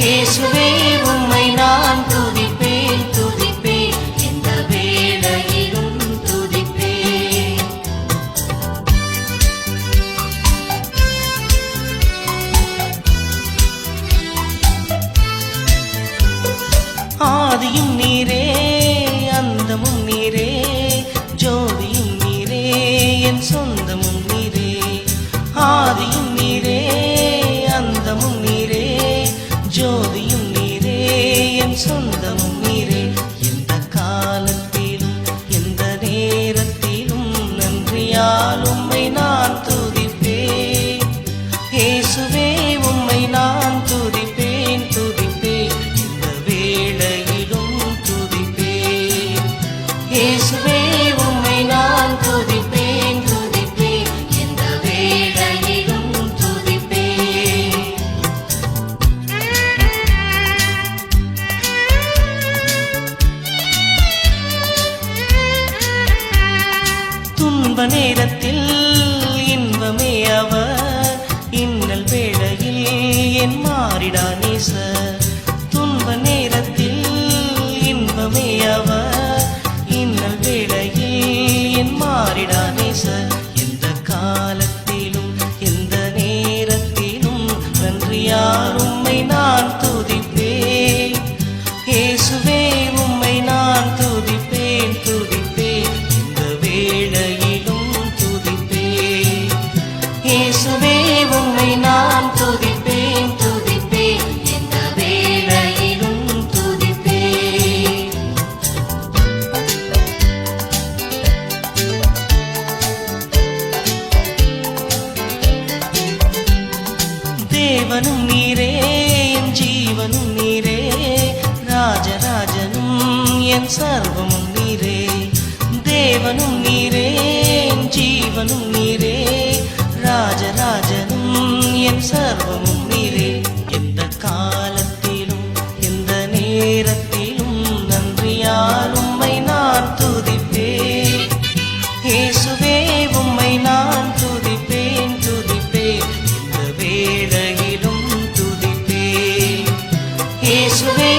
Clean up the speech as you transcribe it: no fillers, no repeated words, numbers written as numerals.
இயேசுவே உம்மை நான் துதிப்பேன் துதிப்பேன் இந்த வேளையிலும் துதிப்பேன். ஆதியும் நீரே அந்தமும் நீரே ஜோதியும் நீரே என் சொந்தமும் நீரே. ஆதியும் நீரே அந்தமும் நீரே ஜோதியும் நீரே என் சொந்தமும் நீரே. எந்த காலத்திலும் எந்த நேரத்திலும் நன்றியால் உம்மை நான் துதிப்பேன். இயேசுவே உம்மை நான் துதிப்பேன் துதிப்பேன் இந்த வேளையிலும் துதிப்பேன். இயேசுவே உம்மை நான் துதிப்பேன் துதிப்பேன் இந்த வேளையிலும் துதிப்பேன். துன்ப நேரத்தில் இன்பமே அவர், இன்னல் வேளையில் என் மாறிடா நேசர். துன்ப நேரத்தில் இன்பமே அவர், இன்னல் வேளையில் என் மாறிடா நேசர். எந்த காலத்திலும் எந்த நேரத்திலும் நன்றியால் உம்மை நான் துதிப்பேன். இயேசுவே உம்மை நான் துதிப்பேன் துதிப்பேன் இந்த வேளையிலும் துதிப்பேன். இயேசுவே உம்மை நான் துதிப்பேன் துதிப்பேன் இந்த வேளையிலும் துதிப்பேன். தேவனும் நீரே என் ஜீவனும் நீரே, ராஜராஜனும் என் சர்வமும் நீரே. தேவனும் நீரே என் ஜீவனும் நீரே, ராஜராஜனும் என் சர்வமும் நீரே. எந்த காலத்திலும் எந்த நேரத்திலும் நன்றியால் உம்மை நான் துதிப்பேன். இயேசுவே உம்மை நான் துதிப்பேன் துதிப்பேன் இந்த வேளையிலும் துதிப்பேன். இயேசுவே